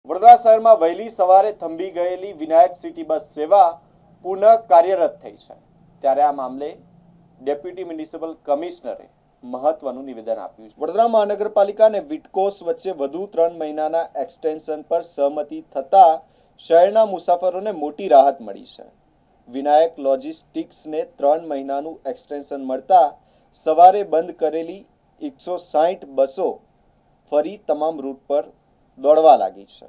વડોદરા શહેરમાં વહેલી સવારે થંભી ગયેલી વિનાયક સિટી બસ સેવા પુનઃ કાર્યરત થઈ છે ત્યારે આ મામલે ડેપ્યુટી મ્યુનિસિપલ કમિશનરે મહત્વનું નિવેદન આપ્યું છે। વડોદરા મહાનગરપાલિકા અને વિટકોસ વચ્ચે વધુ 3 મહિનાના એક્સટેન્શન પર સહમતિ થતા શહેરના મુસાફરોને મોટી રાહત મળી છે। વિનાયક લોજિસ્ટિક્સને 3 મહિનાનું એક્સટેન્શન મળતા સવારે બંધ કરેલી 160 બસો ફરી તમામ રૂટ પર દોડવા લાગી છે।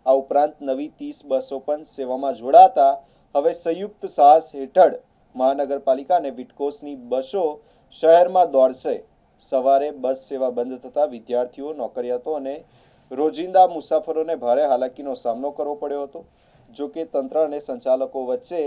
આ ઉપરાંત નવી 30 બસો પણ સેવામાં જોડાતા હવે સંયુક્ત સાહસ હેઠળ મહાનગરપાલિકા અને વિટકોસની બસો શહેરમાં દોડશે। સવારે બસ સેવા બંધ થતાં વિદ્યાર્થીઓ, નોકરિયાતો અને રોજિંદા મુસાફરોને ભારે હાલાકીનો સામનો કરવો પડ્યો હતો। જો કે તંત્ર અને સંચાલકો વચ્ચે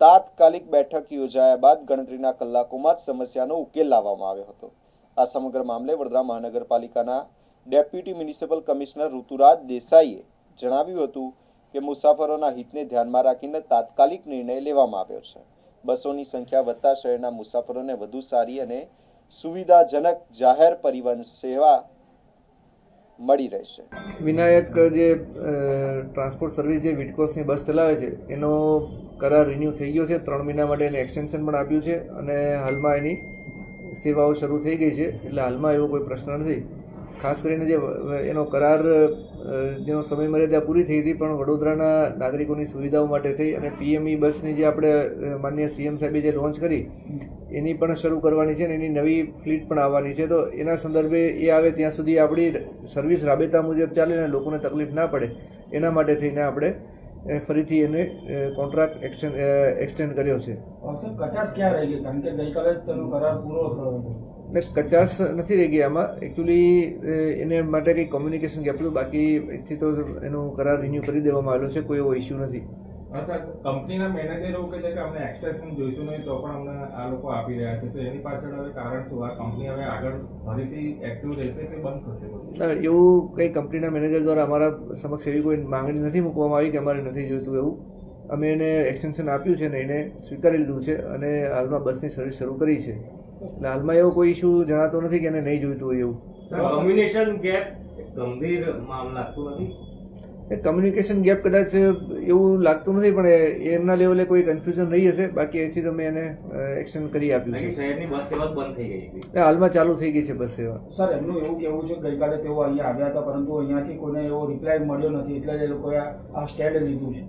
તાત્કાલિક બેઠક યોજાયા બાદ ગણતરીના કલાકોમાં જ સમસ્યાનો ઉકેલ લાવવામાં આવ્યો હતો। આ સમગ્ર મામલે વડોદરા મહાનગરપાલિકાના ડેપ્યુટી મ્યુનિસિપલ કમિશનર ઋતુરાજ દેસાઈએ જણાવ્યું હતું કે મુસાફરોના હિતને ધ્યાનમાં રાખીને તાત્કાલિક નિર્ણય લેવામાં આવ્યો છે। બસોની સંખ્યા વધતા શહેરના મુસાફરોને વધુ સારી અને સુવિધાજનક જાહેર પરિવહન સેવા મળી રહેશે। વિનાયક જે ટ્રાન્સપોર્ટ સર્વિસ જે વિટકોસની બસ ચલાવે છે એનો કરાર રિન્યૂ થઈ ગયો છે। 3 મહિના માટે એને એક્સટેન્શન પણ આપ્યું છે અને હાલમાં એની સેવાઓ શરૂ થઈ ગઈ છે, એટલે હાલમાં એવો કોઈ પ્રશ્ન નથી। ખાસ કરીને જે એનો કરાર જેનો સમય મર્યાદા પૂરી થઈ હતી પણ વડોદરાના નાગરિકોની સુવિધાઓ માટે થઈ અને પીએમઈ બસની જે આપણે માનનીય સીએમ સાહેબે જે લોન્ચ કરી એની પણ શરૂ કરવાની છે અને એની નવી ફ્લીટ પણ આવવાની છે। તો એના સંદર્ભે એ આવે ત્યાં સુધી આપણી સર્વિસ રાબેતા મુજબ ચાલે અને લોકોને તકલીફ ના પડે એના માટે થઈને આપણે ફરીથી એને કોન્ટ્રાક્ટ એક્સટેન્ડ કર્યો છે। કચાસ ક્યાં રહી ગઈ? કારણ કે ગઈકાલે તેનો કરાર પૂરો થયો હતો એટલે કચાસ નથી રહી ગઈ આમાં। એકચ્યુઅલી એને માટે કંઈ કોમ્યુનિકેશન ગેપ હતું, બાકી એથી તો એનો કરાર રિન્યૂ કરી દેવામાં આવેલો છે, કોઈ એવો ઇસ્યુ નથી। સર, કંપનીના મેનેજર એવું કહે છે કે અમને એક્સટેન્શન જોઈતું નહીં તો પણ અમને આ લોકો આપી રહ્યા છે, તો એની પાછળ હવે કારણ શું? આ કંપની હવે આગળ ફરીથી એક્ટિવ રહેશે કે બંધ થશે? એવું કંઈ કંપનીના મેનેજર દ્વારા અમારા સમક્ષ એવી કોઈ માંગણી નથી મૂકવામાં આવી કે અમારે નથી જોઈતું એવું। અમે એને એક્સટેન્શન આપ્યું છે ને એને સ્વીકારી લીધું છે અને હાલમાં બસની સર્વિસ શરૂ કરી છે, એટલે હાલમાં એવો કોઈ ઇસ્યુ જણાતો નથી કે એને નહીં જોઈતું હોય એવું। કમ્યુનિકેશન ગેપ ગંભીર મામલો લાગતું નથી? કમ્યુનિકેશન ગેપ કદાચ એવું લાગતું નથી, પણ એમના લેવલે કોઈ કન્ફ્યુઝન રહી હશે, બાકી એથી તો મેં એને એક્સટેન્ડ કરી આપ્યું છે। શહેરની બસ સેવા બંધ થઈ ગઈ હતી, હાલમાં ચાલુ થઈ ગઈ છે બસ સેવા। સર, એમનું એવું કહેવું છે ગઈકાલે તેઓ અહીંયા આવ્યા હતા પરંતુ અહીંયાથી કોઈને એવો રિપ્લાય મળ્યો નથી, એટલે જ એ લોકોએ આ સ્ટેન્ડ લીધું છે।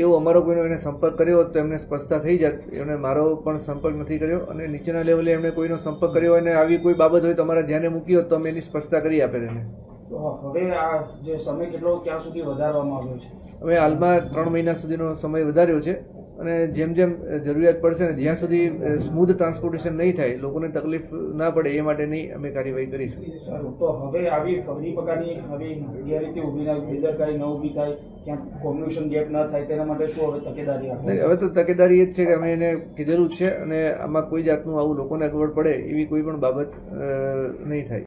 એવો અમારો કોઈનો એને સંપર્ક કર્યો હોત તો એમને સ્પષ્ટતા થઈ જાત। એમણે મારો પણ સંપર્ક નથી કર્યો અને નીચેના લેવલે એમણે કોઈનો સંપર્ક કર્યો અને આવી કોઈ બાબત હોય તો અમારા ધ્યાને મૂકી હોત તો અમે એની સ્પષ્ટતા કરી આપે તેને। તો હવે આ જે સમય કેટલો ક્યાં સુધી વધારવામાં આવ્યો છે? હવે હાલમાં 3 મહિના સુધીનો સમય વધાર્યો છે અને જેમ જેમ જરૂરિયાત પડશે ને જ્યાં સુધી સ્મૂધ ટ્રાન્સપોર્ટેશન નહીં થાય, લોકોને તકલીફ ના પડે એ માટેની અમે કાર્યવાહી કરીશું। સારું, તો હવે આવી ફરી પ્રકારની આવી ગેરરીતિ ઊભી થાય, બેદરકારી ન ઊભી થાય, ક્યાંક કોમ્યુનિકેશન ગેપ ન થાય તેના માટે શું હવે તકેદારી આપે? હવે તો તકેદારી એ જ છે કે અમે એને કીધેલું જ છે અને આમાં કોઈ જાતનું આવું લોકોને અગવડ પડે એવી કોઈ પણ બાબત નહીં થાય।